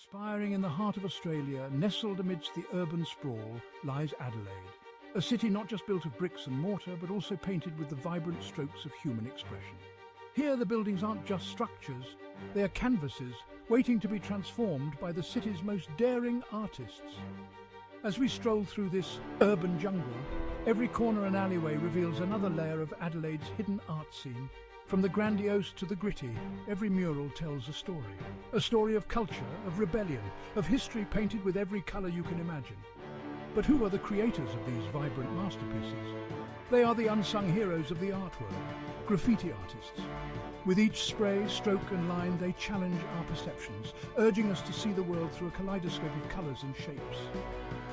Aspiring in the heart of Australia, nestled amidst the urban sprawl, lies Adelaide. A city not just built of bricks and mortar, but also painted with the vibrant strokes of human expression. Here the buildings aren't just structures, they are canvases waiting to be transformed by the city's most daring artists. As we stroll through this urban jungle, every corner and alleyway reveals another layer of Adelaide's hidden art scene. From the grandiose to the gritty, every mural tells a story. A story of culture, of rebellion, of history painted with every colour you can imagine. But who are the creators of these vibrant masterpieces? They are the unsung heroes of the art world, graffiti artists. With each spray, stroke and line, they challenge our perceptions, urging us to see the world through a kaleidoscope of colours and shapes.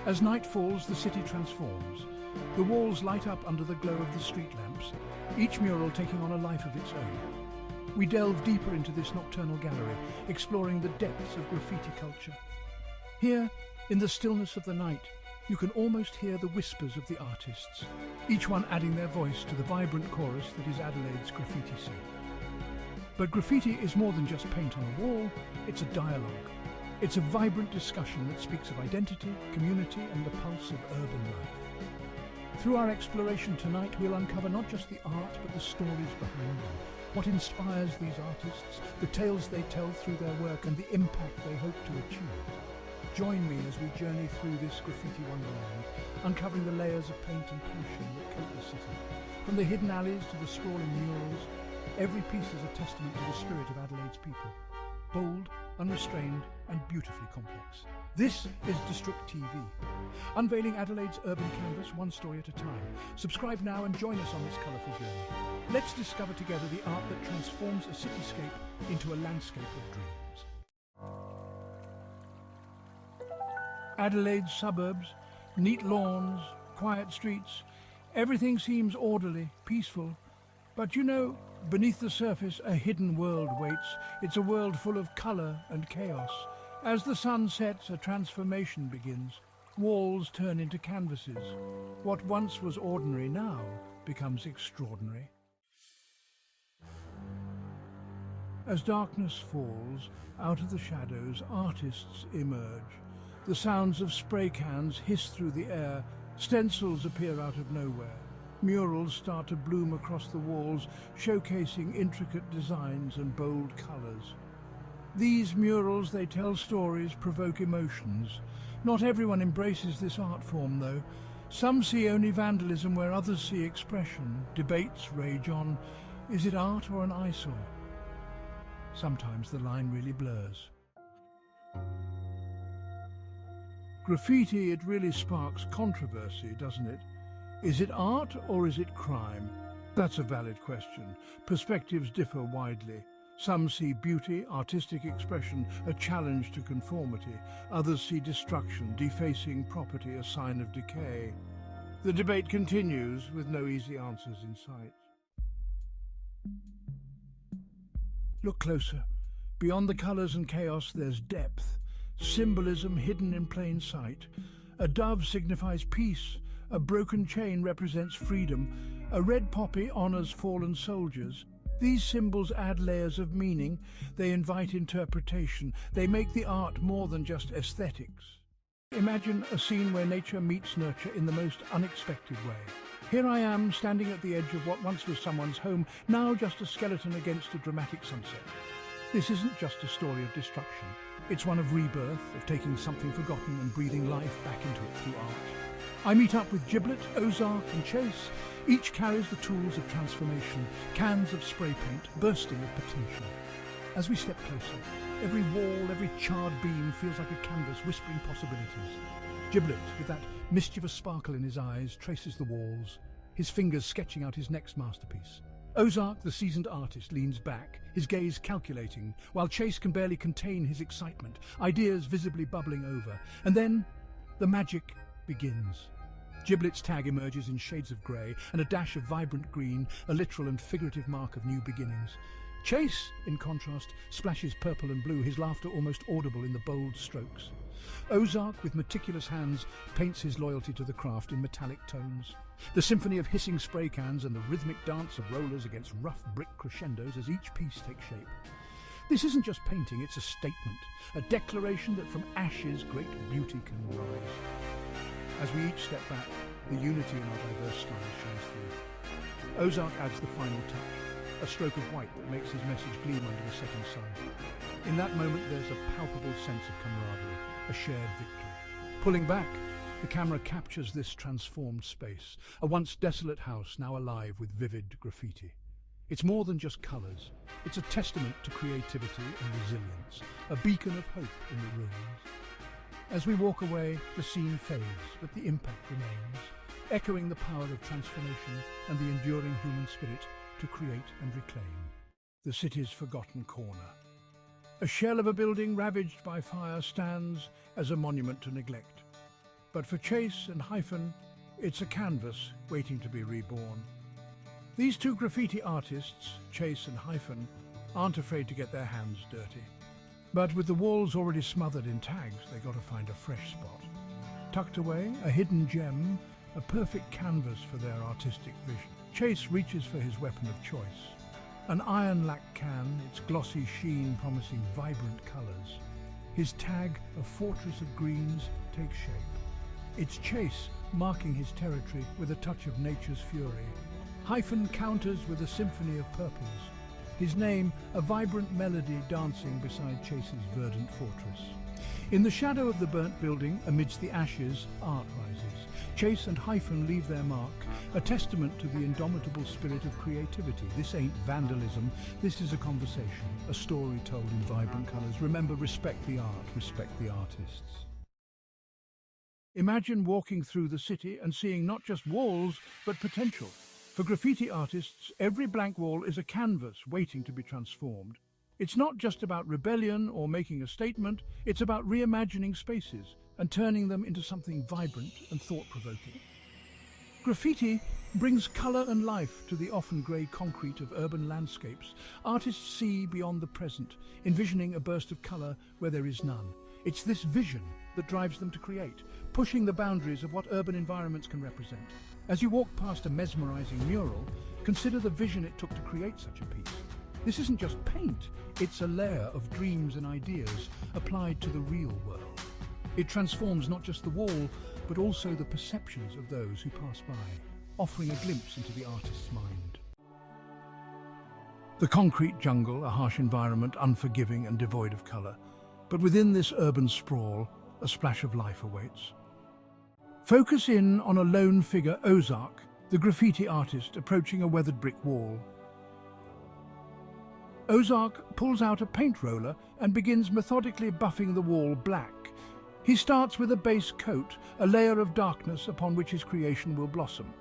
As night falls, the city transforms. The walls light up under the glow of the street lamps, each mural taking on a life of its own. We delve deeper into this nocturnal gallery, exploring the depths of graffiti culture. Here, in the stillness of the night, you can almost hear the whispers of the artists, each one adding their voice to the vibrant chorus that is Adelaide's graffiti scene. But graffiti is more than just paint on a wall, it's a dialogue. It's a vibrant discussion that speaks of identity, community and the pulse of urban life. Through our exploration tonight, we'll uncover not just the art, but the stories behind them. What inspires these artists, the tales they tell through their work, and the impact they hope to achieve. Join me as we journey through this graffiti wonderland, uncovering the layers of paint and passion that coat the city. From the hidden alleys to the sprawling murals, every piece is a testament to the spirit of Adelaide's people. Bold, unrestrained, and beautifully complex. This is DstrukT.TV, unveiling Adelaide's urban canvas one story at a time. Subscribe now and join us on this colourful journey. Let's discover together the art that transforms a cityscape into a landscape of dreams. Adelaide's suburbs, neat lawns, quiet streets, everything seems orderly, peaceful. But you know, beneath the surface a hidden world waits. It's a world full of colour and chaos. As the sun sets, a transformation begins. Walls turn into canvases. What once was ordinary now becomes extraordinary. As darkness falls, out of the shadows, artists emerge. The sounds of spray cans hiss through the air. Stencils appear out of nowhere. Murals start to bloom across the walls, showcasing intricate designs and bold colours. These murals, they tell stories, provoke emotions. Not everyone embraces this art form, though. Some see only vandalism where others see expression. Debates rage on. Is it art or an eyesore? Sometimes the line really blurs. Graffiti, it really sparks controversy, doesn't it? Is it art or is it crime? That's a valid question. Perspectives differ widely. Some see beauty, artistic expression, a challenge to conformity. Others see destruction, defacing property, a sign of decay. The debate continues with no easy answers in sight. Look closer. Beyond the colours and chaos, there's depth. Symbolism hidden in plain sight. A dove signifies peace. A broken chain represents freedom. A red poppy honours fallen soldiers. These symbols add layers of meaning. They invite interpretation. They make the art more than just aesthetics. Imagine a scene where nature meets nurture in the most unexpected way. Here I am, standing at the edge of what once was someone's home, now just a skeleton against a dramatic sunset. This isn't just a story of destruction. It's one of rebirth, of taking something forgotten and breathing life back into it through art. I meet up with Giblet, Ozark and Chase. Each carries the tools of transformation, cans of spray paint bursting with potential. As we step closer, every wall, every charred beam feels like a canvas whispering possibilities. Giblet, with that mischievous sparkle in his eyes, traces the walls, his fingers sketching out his next masterpiece. Ozark, the seasoned artist, leans back, his gaze calculating, while Chase can barely contain his excitement, ideas visibly bubbling over. And then the magic begins. Giblet's tag emerges in shades of grey and a dash of vibrant green, a literal and figurative mark of new beginnings. Chase, in contrast, splashes purple and blue, his laughter almost audible in the bold strokes. Ozark, with meticulous hands, paints his loyalty to the craft in metallic tones. The symphony of hissing spray cans and the rhythmic dance of rollers against rough brick crescendos as each piece takes shape. This isn't just painting, it's a statement, a declaration that from ashes great beauty can rise. As we each step back, the unity in our diverse styles shines through. Ozark adds the final touch, a stroke of white that makes his message gleam under the setting sun. In that moment there's a palpable sense of camaraderie, a shared victory. Pulling back, the camera captures this transformed space, a once desolate house now alive with vivid graffiti. It's more than just colours, it's a testament to creativity and resilience, a beacon of hope in the ruins. As we walk away, the scene fades, but the impact remains, echoing the power of transformation and the enduring human spirit to create and reclaim. The city's forgotten corner. A shell of a building ravaged by fire stands as a monument to neglect. But for Chase and Hyphen, it's a canvas waiting to be reborn. These two graffiti artists, Chase and Hyphen, aren't afraid to get their hands dirty. But with the walls already smothered in tags, they got to find a fresh spot. Tucked away, a hidden gem, a perfect canvas for their artistic vision. Chase reaches for his weapon of choice. An iron lac can, its glossy sheen promising vibrant colours. His tag, a fortress of greens, takes shape. It's Chase marking his territory with a touch of nature's fury. Hyphen counters with a symphony of purples. His name, a vibrant melody dancing beside Chase's verdant fortress. In the shadow of the burnt building, amidst the ashes, art rises. Chase and Hyphen leave their mark, a testament to the indomitable spirit of creativity. This ain't vandalism, this is a conversation, a story told in vibrant colours. Remember, respect the art, respect the artists. Imagine walking through the city and seeing not just walls, but potential. For graffiti artists, every blank wall is a canvas waiting to be transformed. It's not just about rebellion or making a statement, it's about reimagining spaces and turning them into something vibrant and thought-provoking. Graffiti brings colour and life to the often grey concrete of urban landscapes. Artists see beyond the present, envisioning a burst of colour where there is none. It's this vision that drives them to create, pushing the boundaries of what urban environments can represent. As you walk past a mesmerising mural, consider the vision it took to create such a piece. This isn't just paint, it's a layer of dreams and ideas applied to the real world. It transforms not just the wall, but also the perceptions of those who pass by, offering a glimpse into the artist's mind. The concrete jungle, a harsh environment, unforgiving and devoid of colour. But within this urban sprawl, a splash of life awaits. Focus in on a lone figure, Ozark, the graffiti artist approaching a weathered brick wall. Ozark pulls out a paint roller and begins methodically buffing the wall black. He starts with a base coat, a layer of darkness upon which his creation will blossom.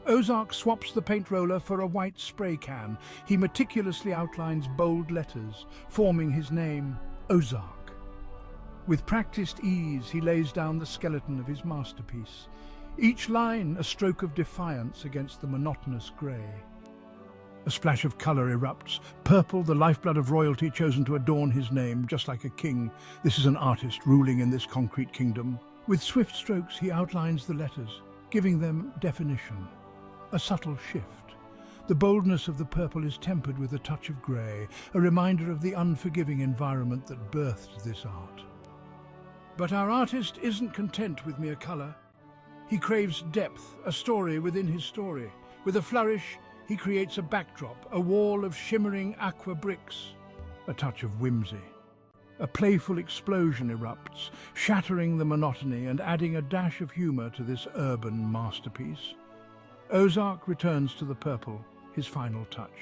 Ozark swaps the paint roller for a white spray can. He meticulously outlines bold letters, forming his name, Ozark. With practiced ease, he lays down the skeleton of his masterpiece. Each line a stroke of defiance against the monotonous grey. A splash of colour erupts, purple, the lifeblood of royalty chosen to adorn his name, just like a king. This is an artist ruling in this concrete kingdom. With swift strokes, he outlines the letters, giving them definition. A subtle shift. The boldness of the purple is tempered with a touch of grey, a reminder of the unforgiving environment that birthed this art. But our artist isn't content with mere colour. He craves depth, a story within his story. With a flourish, he creates a backdrop, a wall of shimmering aqua bricks. A touch of whimsy. A playful explosion erupts, shattering the monotony and adding a dash of humour to this urban masterpiece. Ozark returns to the purple, his final touch.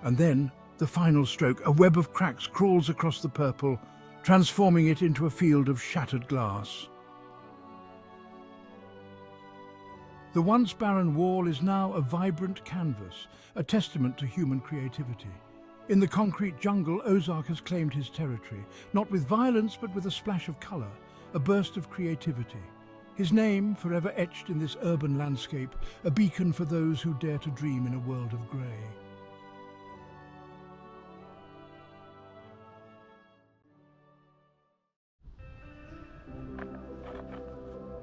And then, the final stroke, a web of cracks crawls across the purple, transforming it into a field of shattered glass. The once barren wall is now a vibrant canvas, a testament to human creativity. In the concrete jungle, Ozark has claimed his territory, not with violence but with a splash of colour, a burst of creativity. His name, forever etched in this urban landscape, a beacon for those who dare to dream in a world of grey.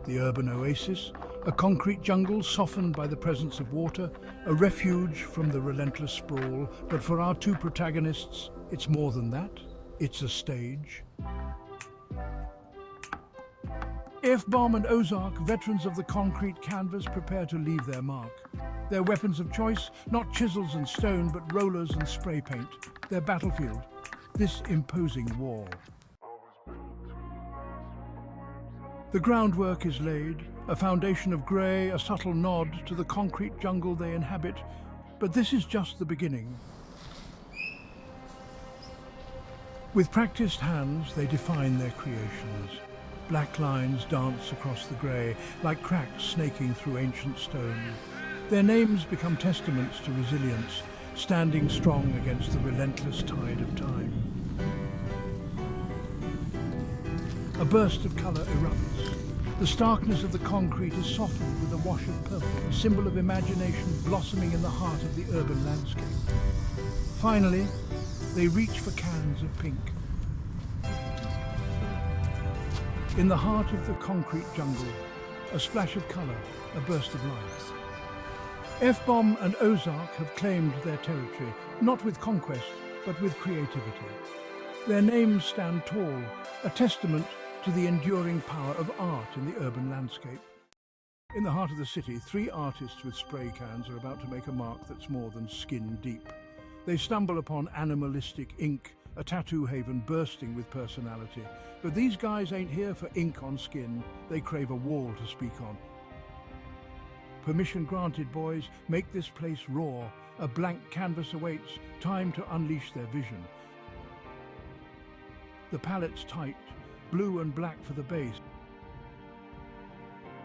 The urban oasis, A concrete jungle softened by the presence of water, a refuge from the relentless sprawl. But for our two protagonists, it's more than that. It's a stage. F-Bomb and Ozark, veterans of the concrete canvas, prepare to leave their mark. Their weapons of choice, not chisels and stone, but rollers and spray paint. Their battlefield, this imposing wall. The groundwork is laid, a foundation of grey, a subtle nod to the concrete jungle they inhabit. But this is just the beginning. With practiced hands, they define their creations. Black lines dance across the grey, like cracks snaking through ancient stone. Their names become testaments to resilience, standing strong against the relentless tide of time. A burst of colour erupts. The starkness of the concrete is softened with a wash of purple, a symbol of imagination blossoming in the heart of the urban landscape. Finally, they reach for cans of pink. In the heart of the concrete jungle, a splash of colour, a burst of light. F-Bomb and Ozark have claimed their territory, not with conquest, but with creativity. Their names stand tall, a testament to the enduring power of art in the urban landscape. In the heart of the city, three artists with spray cans are about to make a mark that's more than skin deep. They stumble upon animalistic ink, a tattoo haven bursting with personality. But these guys ain't here for ink on skin, they crave a wall to speak on. Permission granted, boys, make this place raw. A blank canvas awaits, time to unleash their vision. The palette's tight, blue and black for the base.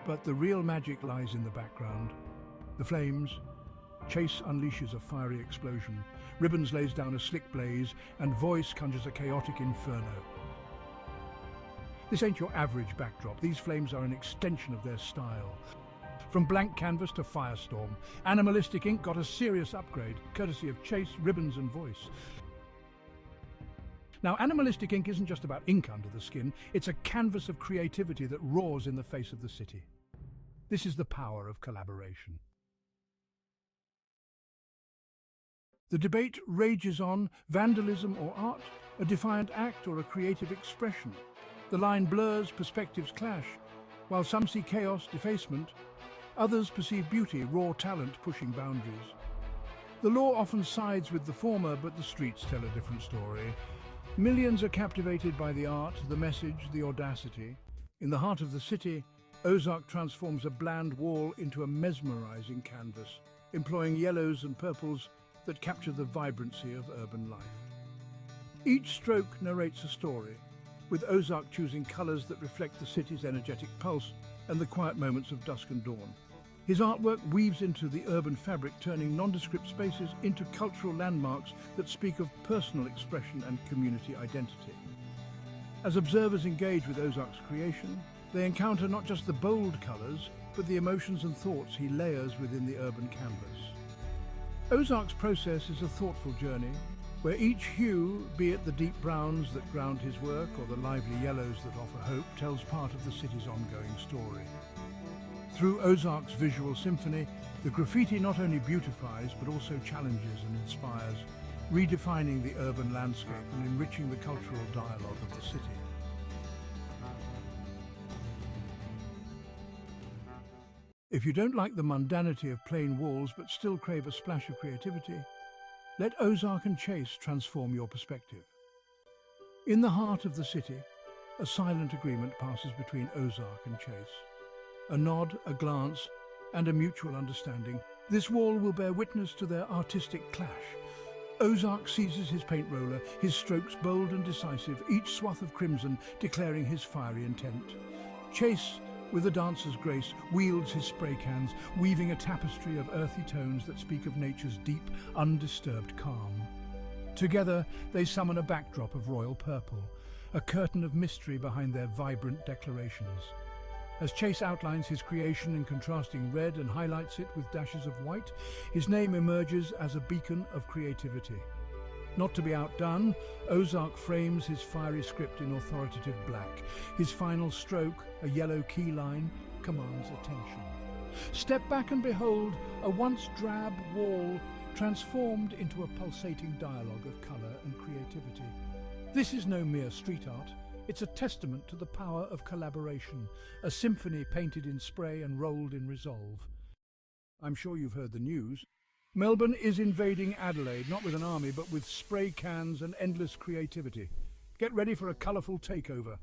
But the real magic lies in the background. The flames. Chase unleashes a fiery explosion. Ribbons lays down a slick blaze, and voice conjures a chaotic inferno. This ain't your average backdrop. These flames are an extension of their style. From blank canvas to firestorm, animalistic ink got a serious upgrade, courtesy of Chase, ribbons and voice. Now, animalistic ink isn't just about ink under the skin, it's a canvas of creativity that roars in the face of the city. This is the power of collaboration. The debate rages on: vandalism or art, a defiant act or a creative expression. The line blurs, perspectives clash. While some see chaos, defacement, others perceive beauty, raw talent pushing boundaries. The law often sides with the former, but the streets tell a different story. Millions are captivated by the art, the message, the audacity. In the heart of the city, Ozark transforms a bland wall into a mesmerizing canvas, employing yellows and purples that capture the vibrancy of urban life. Each stroke narrates a story, with Ozark choosing colours that reflect the city's energetic pulse and the quiet moments of dusk and dawn. His artwork weaves into the urban fabric, turning nondescript spaces into cultural landmarks that speak of personal expression and community identity. As observers engage with Ozark's creation, they encounter not just the bold colours, but the emotions and thoughts he layers within the urban canvas. Ozark's process is a thoughtful journey, where each hue, be it the deep browns that ground his work or the lively yellows that offer hope, tells part of the city's ongoing story. Through Ozark's visual symphony, the graffiti not only beautifies but also challenges and inspires, redefining the urban landscape and enriching the cultural dialogue of the city. If you don't like the mundanity of plain walls but still crave a splash of creativity, let Ozark and Chase transform your perspective. In the heart of the city, a silent agreement passes between Ozark and Chase. A nod, a glance, and a mutual understanding. This wall will bear witness to their artistic clash. Ozark seizes his paint roller, his strokes bold and decisive, each swath of crimson declaring his fiery intent. Chase, with a dancer's grace, wields his spray cans, weaving a tapestry of earthy tones that speak of nature's deep, undisturbed calm. Together, they summon a backdrop of royal purple, a curtain of mystery behind their vibrant declarations. As Chase outlines his creation in contrasting red and highlights it with dashes of white, his name emerges as a beacon of creativity. Not to be outdone, Ozark frames his fiery script in authoritative black. His final stroke, a yellow key line, commands attention. Step back and behold a once drab wall transformed into a pulsating dialogue of colour and creativity. This is no mere street art. It's a testament to the power of collaboration, a symphony painted in spray and rolled in resolve. I'm sure you've heard the news. Melbourne is invading Adelaide, not with an army, but with spray cans and endless creativity. Get ready for a colourful takeover.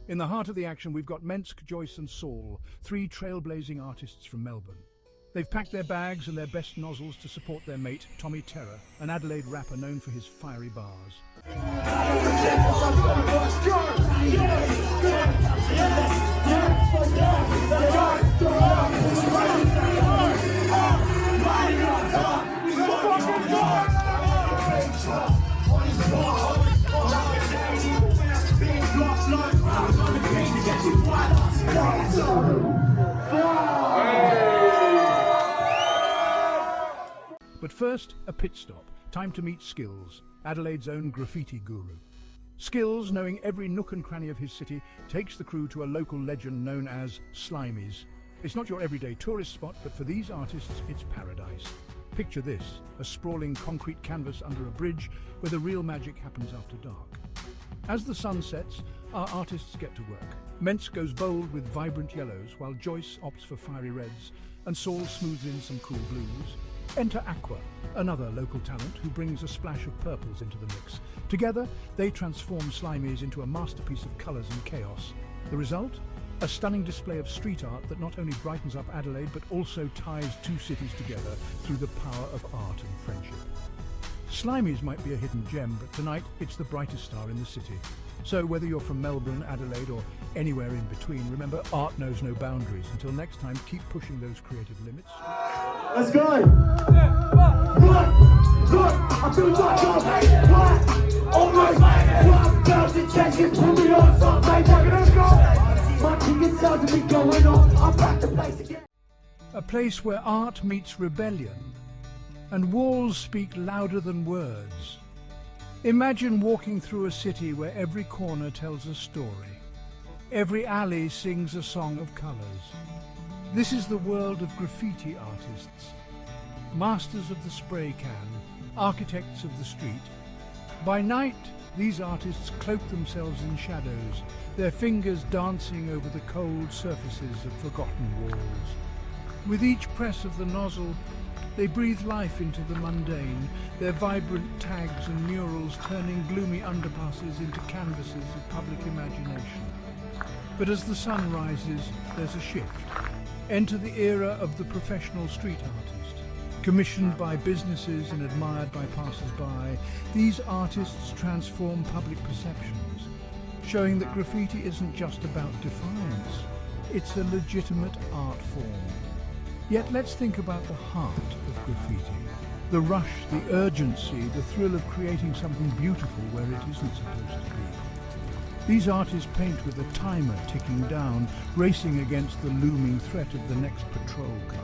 In the heart of the action, we've got Mensk, Joyce and Saul, three trailblazing artists from Melbourne. They've packed their bags and their best nozzles to support their mate, Tommy Terror, an Adelaide rapper known for his fiery bars. But first, a pit stop. Time to meet Skills, Adelaide's own graffiti guru. Skills, knowing every nook and cranny of his city, takes the crew to a local legend known as Slimies. It's not your everyday tourist spot, but for these artists, it's paradise. Picture this, a sprawling concrete canvas under a bridge where the real magic happens after dark. As the sun sets, our artists get to work. Mensk goes bold with vibrant yellows, while Joyce opts for fiery reds, and Saul smooths in some cool blues. Enter Aqua, another local talent who brings a splash of purples into the mix. Together, they transform Slimies into a masterpiece of colours and chaos. The result? A stunning display of street art that not only brightens up Adelaide, but also ties two cities together through the power of art and friendship. Slimies might be a hidden gem, but tonight it's the brightest star in the city. So whether you're from Melbourne, Adelaide or anywhere in between, remember, art knows no boundaries. Until next time, keep pushing those creative limits. Let's go! I feel like I'm almost 1,000 changes, put me on something, let's go! My ticket sounds of me going on, I'm back to place again. A place where art meets rebellion, and walls speak louder than words. Imagine walking through a city where every corner tells a story. Every alley sings a song of colours. This is the world of graffiti artists, masters of the spray can, architects of the street. By night, these artists cloak themselves in shadows, their fingers dancing over the cold surfaces of forgotten walls. With each press of the nozzle, they breathe life into the mundane, their vibrant tags and murals turning gloomy underpasses into canvases of public imagination. But as the sun rises, there's a shift. Enter the era of the professional street artist. Commissioned by businesses and admired by passers-by, these artists transform public perceptions, showing that graffiti isn't just about defiance, it's a legitimate art form. Yet let's think about the heart of graffiti. The rush, the urgency, the thrill of creating something beautiful where it isn't supposed to be. These artists paint with a timer ticking down, racing against the looming threat of the next patrol car.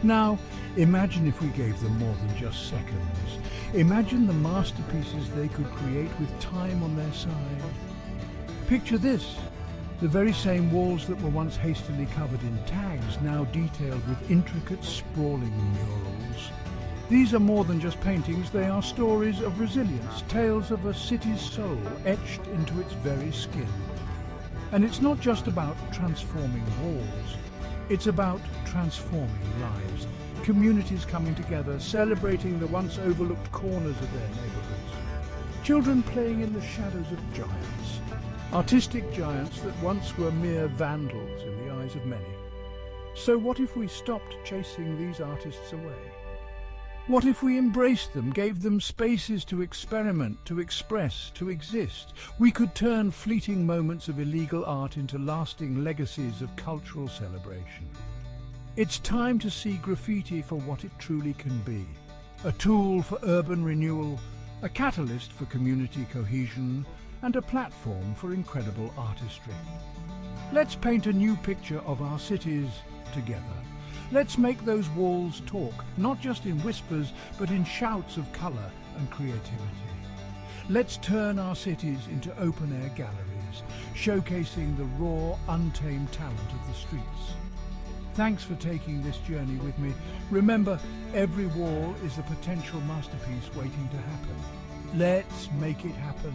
Now, imagine if we gave them more than just seconds. Imagine the masterpieces they could create with time on their side. Picture this. The very same walls that were once hastily covered in tags, now detailed with intricate, sprawling murals. These are more than just paintings, they are stories of resilience, tales of a city's soul etched into its very skin. And it's not just about transforming walls, it's about transforming lives, communities coming together, celebrating the once overlooked corners of their neighbourhoods. Children playing in the shadows of giants, artistic giants that once were mere vandals in the eyes of many. So what if we stopped chasing these artists away? What if we embraced them, gave them spaces to experiment, to express, to exist? We could turn fleeting moments of illegal art into lasting legacies of cultural celebration. It's time to see graffiti for what it truly can be. A tool for urban renewal, a catalyst for community cohesion, and a platform for incredible artistry. Let's paint a new picture of our cities together. Let's make those walls talk, not just in whispers, but in shouts of colour and creativity. Let's turn our cities into open-air galleries, showcasing the raw, untamed talent of the streets. Thanks for taking this journey with me. Remember, every wall is a potential masterpiece waiting to happen. Let's make it happen.